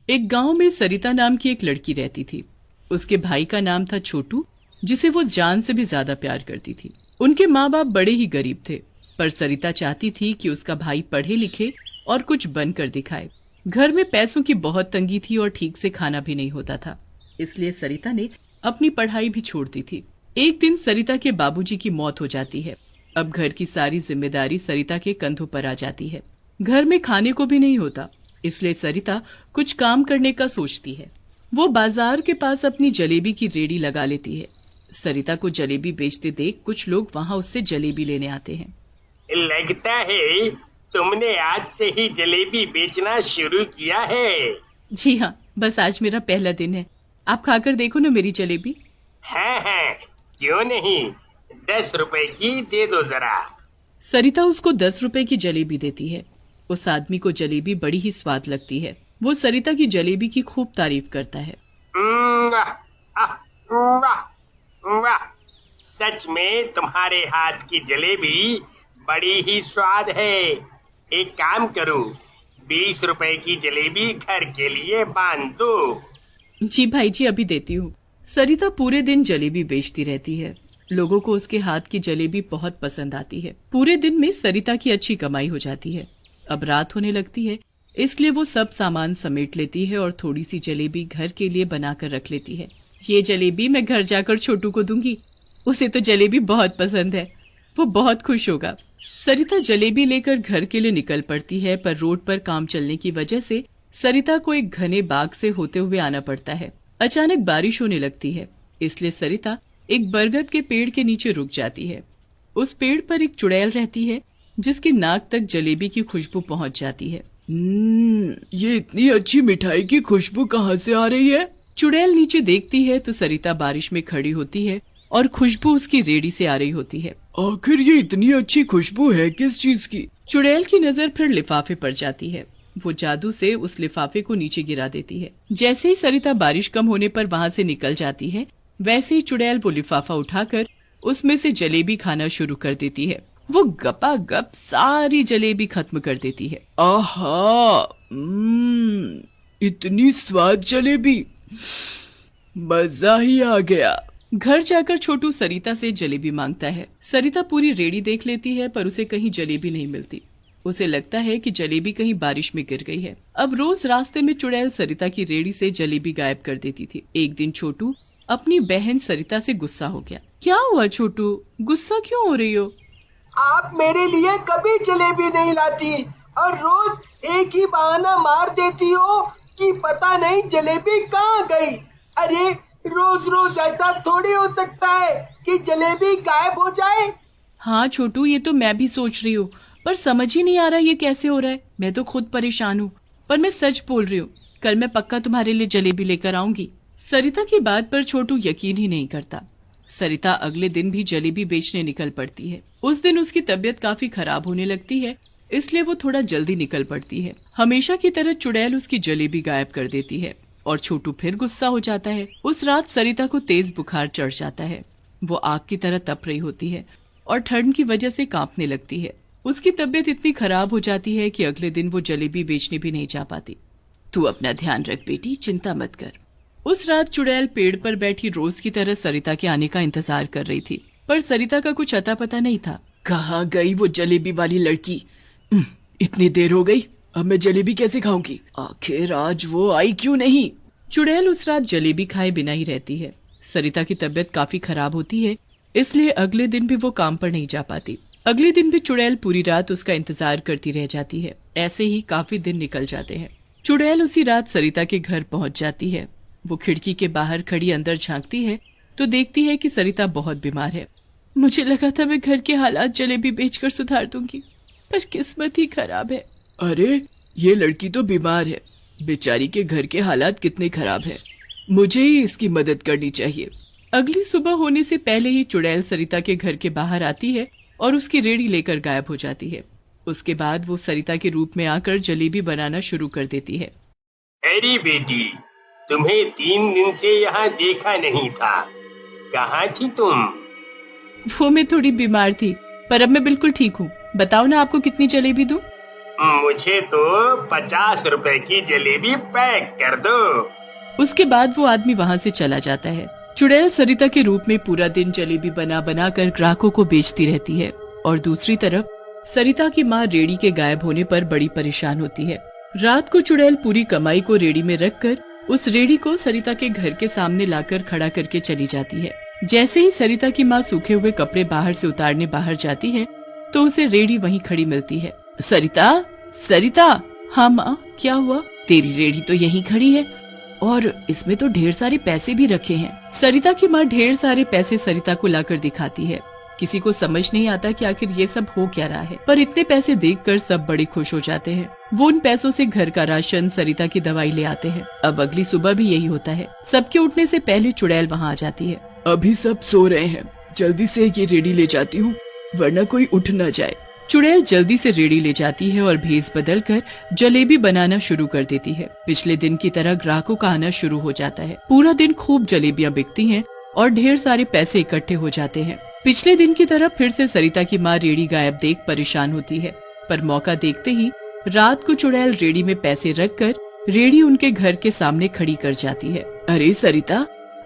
एक गांव में सरिता नाम की एक लड़की रहती थी। उसके भाई का नाम था छोटू, जिसे वो जान से भी ज्यादा प्यार करती थी। उनके माँ बाप बड़े ही गरीब थे, पर सरिता चाहती थी कि उसका भाई पढ़े लिखे और कुछ बनकर दिखाए। घर में पैसों की बहुत तंगी थी और ठीक से खाना भी नहीं होता था, इसलिए सरिता ने अपनी पढ़ाई भी छोड़ दी थी। एक दिन सरिता के बाबूजी की मौत हो जाती है। अब घर की सारी जिम्मेदारी सरिता के कंधों पर आ जाती है। घर में खाने को भी नहीं होता, इसलिए सरिता कुछ काम करने का सोचती है। वो बाजार के पास अपनी जलेबी की रेडी लगा लेती है। सरिता को जलेबी बेचते देख कुछ लोग वहाँ उससे जलेबी लेने आते हैं। लगता है तुमने आज से ही जलेबी बेचना शुरू किया है। जी हाँ, बस आज मेरा पहला दिन है। आप खाकर देखो ना मेरी जलेबी। हाँ, क्यों नहीं। 10 रुपए की दे दो जरा। सरिता उसको 10 रुपए की जलेबी देती है। उस आदमी को जलेबी बड़ी ही स्वाद लगती है। वो सरिता की जलेबी की खूब तारीफ करता है। वाह, आह, वाह, वाह, सच में तुम्हारे हाथ की जलेबी बड़ी ही स्वाद है। एक काम करो, 20 रुपए की जलेबी घर के लिए बांध दो। जी भाई जी, अभी देती हूँ। सरिता पूरे दिन जलेबी बेचती रहती है। लोगों को उसके हाथ की जलेबी बहुत पसंद आती है। पूरे दिन में सरिता की अच्छी कमाई हो जाती है। अब रात होने लगती है, इसलिए वो सब सामान समेट लेती है और थोड़ी सी जलेबी घर के लिए बनाकर रख लेती है। ये जलेबी मैं घर जाकर छोटू को दूंगी, उसे तो जलेबी बहुत पसंद है, वो बहुत खुश होगा। सरिता जलेबी लेकर घर के लिए निकल पड़ती है, पर रोड पर काम चलने की वजह से सरिता को एक घने बाग से होते हुए आना पड़ता है। अचानक बारिश होने लगती है, इसलिए सरिता एक बरगद के पेड़ के नीचे रुक जाती है। उस पेड़ पर एक चुड़ैल रहती है, जिसकी नाक तक जलेबी की खुशबू पहुंच जाती है। ये इतनी अच्छी मिठाई की खुशबू कहाँ से आ रही है? चुड़ैल नीचे देखती है तो सरिता बारिश में खड़ी होती है और खुशबू उसकी रेड़ी से आ रही होती है। आखिर ये इतनी अच्छी खुशबू है किस चीज की? चुड़ैल की नजर फिर लिफाफे पर जाती है। वो जादू से उस लिफाफे को नीचे गिरा देती है। जैसे ही सरिता बारिश कम होने पर वहाँ से निकल जाती है, वैसे ही चुड़ैल वो लिफाफा उठाकर उसमें से जलेबी खाना शुरू कर देती है। वो गपागप सारी जलेबी खत्म कर देती है। आहा, इतनी स्वाद जलेबी, मजा ही आ गया। घर जाकर छोटू सरिता से जलेबी मांगता है। सरिता पूरी रेड़ी देख लेती है, पर उसे कहीं जलेबी नहीं मिलती। उसे लगता है कि जलेबी कहीं बारिश में गिर गई है। अब रोज रास्ते में चुड़ैल सरिता की रेड़ी से जलेबी गायब कर देती थी। एक दिन छोटू अपनी बहन सरिता से गुस्सा हो गया। क्या हुआ छोटू, गुस्सा क्यों हो रही हो? आप मेरे लिए कभी जलेबी नहीं लाती और रोज एक ही बहाना मार देती हो कि पता नहीं जलेबी कहाँ गई। अरे रोज रोज ऐसा थोड़ी हो सकता है कि जलेबी गायब हो जाए। हाँ छोटू, ये तो मैं भी सोच रही हूँ, पर समझ ही नहीं आ रहा ये कैसे हो रहा है। मैं तो खुद परेशान हूँ, पर मैं सच बोल रही हूँ। कल मैं पक्का तुम्हारे लिए जलेबी लेकर आऊंगी। सरिता की बात पर छोटू यकीन ही नहीं करता। सरिता अगले दिन भी जलेबी बेचने निकल पड़ती है। उस दिन उसकी तबीयत काफी खराब होने लगती है, इसलिए वो थोड़ा जल्दी निकल पड़ती है। हमेशा की तरह चुड़ैल उसकी जलेबी गायब कर देती है और छोटू फिर गुस्सा हो जाता है। उस रात सरिता को तेज बुखार चढ़ जाता है। वो आग की तरह तप रही होती है और ठंड की वजह से कांपने लगती है। उसकी तबीयत इतनी खराब हो जाती है कि अगले दिन वो जलेबी बेचने भी नहीं जा पाती। तू अपना ध्यान रख बेटी, चिंता मत कर। उस रात चुड़ैल पेड़ पर बैठी रोज की तरह सरिता के आने का इंतजार कर रही थी, पर सरिता का कुछ अता पता नहीं था। कहाँ गई वो जलेबी वाली लड़की? इतनी देर हो गई, अब मैं जलेबी कैसे खाऊंगी? आखिर आज वो आई क्यों नहीं? चुड़ैल उस रात जलेबी खाए बिना ही रहती है। सरिता की तबीयत काफी खराब होती है, इसलिए अगले दिन भी वो काम पर नहीं जा पाती। अगले दिन भी चुड़ैल पूरी रात उसका इंतजार करती रह जाती है। ऐसे ही काफी दिन निकल जाते हैं। चुड़ैल उसी रात सरिता के घर पहुंच जाती है। वो खिड़की के बाहर खड़ी अंदर झांकती है तो देखती है कि सरिता बहुत बीमार है। मुझे लगा था मैं घर के हालात जलेबी बेचकर सुधार दूंगी, पर किस्मत ही खराब है। अरे ये लड़की तो बीमार है, बेचारी के घर के हालात कितने खराब है। मुझे ही इसकी मदद करनी चाहिए। अगली सुबह होने से पहले ही चुड़ैल सरिता के घर के बाहर आती है और उसकी रेड़ी लेकर गायब हो जाती है। उसके बाद वो सरिता के रूप में आकर जलेबी बनाना शुरू कर देती है। अरे बेटी, तुम्हें 3 दिन से यहाँ देखा नहीं था, कहाँ थी तुम? वो मैं थोड़ी बीमार थी, पर अब मैं बिल्कुल ठीक हूँ। बताओ ना आपको कितनी जलेबी दूं? मुझे तो 50 रुपए की जलेबी पैक कर दो। उसके बाद वो आदमी वहाँ से चला जाता है। चुड़ैल सरिता के रूप में पूरा दिन जलेबी बना बना कर ग्राहकों को बेचती रहती है और दूसरी तरफ सरिता की माँ रेडी के गायब होने पर बड़ी परेशान होती है। रात को चुड़ैल पूरी कमाई को रेडी में रखकर उस रेडी को सरिता के घर के सामने लाकर खड़ा करके चली जाती है। जैसे ही सरिता की माँ सूखे हुए कपड़े बाहर से उतारने बाहर जाती है तो उसे रेडी वहीं खड़ी मिलती है। सरिता, सरिता। हाँ माँ, क्या हुआ? तेरी रेडी तो यहीं खड़ी है और इसमें तो ढेर सारे पैसे भी रखे हैं। सरिता की माँ ढेर सारे पैसे सरिता को लाकर दिखाती है। किसी को समझ नहीं आता कि आखिर ये सब हो क्या रहा है, पर इतने पैसे देखकर सब बड़े खुश हो जाते हैं। वो उन पैसों से घर का राशन, सरिता की दवाई ले आते हैं। अब अगली सुबह भी यही होता है। सबके उठने से पहले चुड़ैल वहाँ आ जाती है। अभी सब सो रहे हैं, जल्दी से ये रेडी ले जाती हूँ वरना कोई उठ न जाए। चुड़ैल जल्दी से रेडी ले जाती है और भेस बदलकर जलेबी बनाना शुरू कर देती है। पिछले दिन की तरह ग्राहकों का आना शुरू हो जाता है। पूरा दिन खूब जलेबियां बिकती हैं और ढेर सारे पैसे इकट्ठे हो जाते हैं। पिछले दिन की तरह फिर से सरिता की माँ रेडी गायब देख परेशान होती है, पर मौका देखते ही रात को चुड़ैल रेडी में पैसे रखकर रेडी उनके घर के सामने खड़ी कर जाती है। अरे सरिता,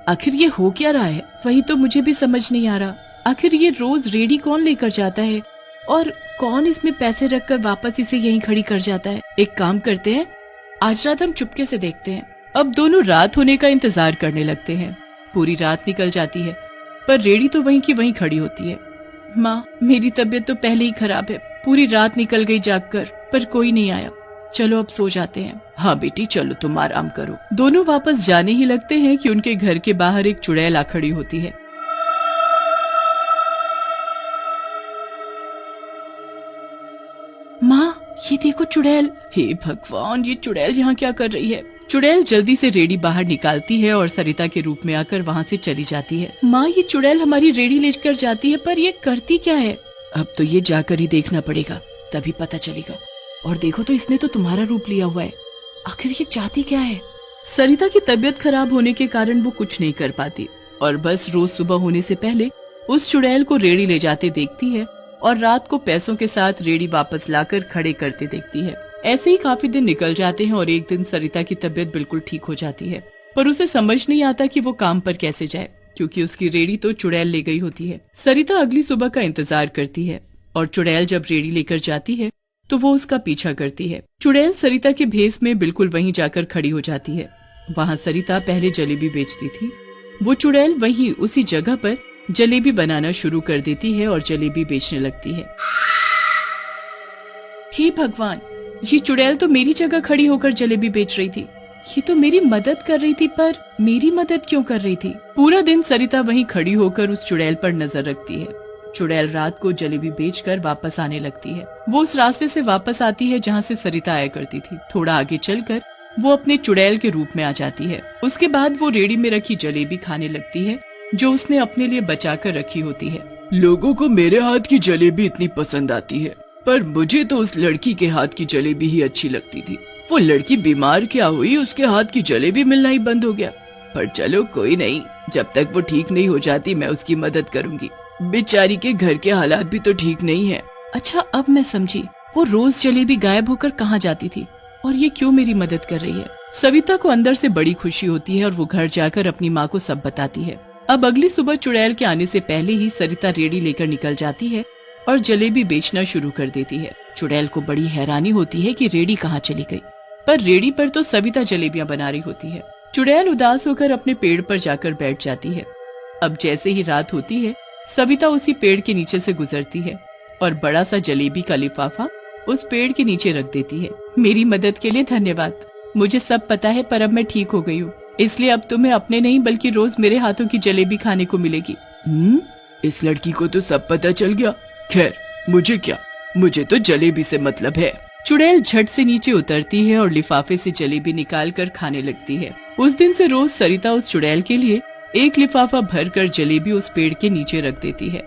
आखिर ये हो क्या रहा है? वही तो मुझे भी समझ नहीं आ रहा। आखिर ये रोज रेडी कौन लेकर जाता है और कौन इसमें पैसे रखकर वापस इसे यहीं खड़ी कर जाता है? एक काम करते हैं, आज रात हम चुपके से देखते हैं। अब दोनों रात होने का इंतजार करने लगते हैं। पूरी रात निकल जाती है पर रेडी तो वहीं की वहीं खड़ी होती है। माँ, मेरी तबीयत तो पहले ही खराब है। पूरी रात निकल गई जागकर, पर कोई नहीं आया। चलो अब सो जाते हैं। हाँ बेटी, चलो तुम आराम करो। दोनों वापस जाने ही लगते हैं कि उनके घर के बाहर एक चुड़ैल आ खड़ी होती है। माँ, ये देखो चुड़ैल। हे भगवान, ये चुड़ैल यहाँ क्या कर रही है? चुड़ैल जल्दी से रेडी बाहर निकालती है और सरिता के रूप में आकर वहाँ से चली जाती है। माँ, ये चुड़ैल हमारी रेडी लेकर जाती है, पर ये करती क्या है? अब तो ये जाकर ही देखना पड़ेगा, तभी पता चलेगा। और देखो तो, इसने तो तुम्हारा रूप लिया हुआ है। आखिर ये चाहती क्या है? सरिता की तबीयत खराब होने के कारण वो कुछ नहीं कर पाती और बस रोज सुबह होने से पहले उस चुड़ैल को रेडी ले जाते देखती है और रात को पैसों के साथ रेडी वापस लाकर खड़े करते देखती है। ऐसे ही काफी दिन निकल जाते हैं और एक दिन सरिता की तबीयत बिल्कुल ठीक हो जाती है, पर उसे समझ नहीं आता कि वो काम पर कैसे जाए, क्योंकि उसकी रेडी तो चुड़ैल ले गई होती है। सरिता अगली सुबह का इंतजार करती है और चुड़ैल जब रेडी लेकर जाती है तो वो उसका पीछा करती है। चुड़ैल सरिता के भेस में बिल्कुल वहीं जाकर खड़ी हो जाती है। वहाँ सरिता पहले जलेबी बेचती थी। वो चुड़ैल वहीं उसी जगह पर जलेबी बनाना शुरू कर देती है और जलेबी बेचने लगती है। हे भगवान, ये चुड़ैल तो मेरी जगह खड़ी होकर जलेबी बेच रही थी। ये तो मेरी मदद कर रही थी, पर मेरी मदद क्यों कर रही थी? पूरा दिन सरिता वहीं खड़ी होकर उस चुड़ैल पर नजर रखती है। चुड़ैल रात को जलेबी बेचकर वापस आने लगती है। वो उस रास्ते से वापस आती है जहाँ से सरिता आया करती थी। थोड़ा आगे चलकर वो अपने चुड़ैल के रूप में आ जाती है। उसके बाद वो रेडी में रखी जलेबी खाने लगती है जो उसने अपने लिए बचा कर रखी होती है। लोगों को मेरे हाथ की जलेबी इतनी पसंद आती है, पर मुझे तो उस लड़की के हाथ की जलेबी ही अच्छी लगती थी। वो लड़की बीमार क्या हुई, उसके हाथ की जलेबी मिलना ही बंद हो गया। पर चलो कोई नहीं, जब तक वो ठीक नहीं हो जाती मैं उसकी मदद करूंगी। बेचारी के घर के हालात भी तो ठीक नहीं है। अच्छा, अब मैं समझी। वो रोज जलेबी गायब होकर कहाँ जाती थी और ये क्यों मेरी मदद कर रही है? सविता को अंदर से बड़ी खुशी होती है और वो घर जाकर अपनी माँ को सब बताती है। अब अगली सुबह चुड़ैल के आने से पहले ही सरिता रेडी लेकर निकल जाती है और जलेबी बेचना शुरू कर देती है। चुड़ैल को बड़ी हैरानी होती है कि रेडी कहाँ चली गई, पर रेडी पर तो सविता जलेबियां बना रही होती है। चुड़ैल उदास होकर अपने पेड़ पर जाकर बैठ जाती है। अब जैसे ही रात होती है, सविता उसी पेड़ के नीचे से गुजरती है और बड़ा सा जलेबी का लिफाफा उस पेड़ के नीचे रख देती है। मेरी मदद के लिए धन्यवाद। मुझे सब पता है, पर अब मैं ठीक हो गई हूँ, इसलिए अब तुम्हें अपने नहीं बल्कि रोज मेरे हाथों की जलेबी खाने को मिलेगी। इस लड़की को तो सब पता चल गया। खैर, मुझे क्या, मुझे तो जलेबी से मतलब है। चुड़ैल झट से नीचे उतरती है और लिफाफे से जलेबी निकाल कर खाने लगती है। उस दिन से रोज सरिता उस चुड़ैल के लिए एक लिफाफा भरकर जलेबी उस पेड़ के नीचे रख देती है।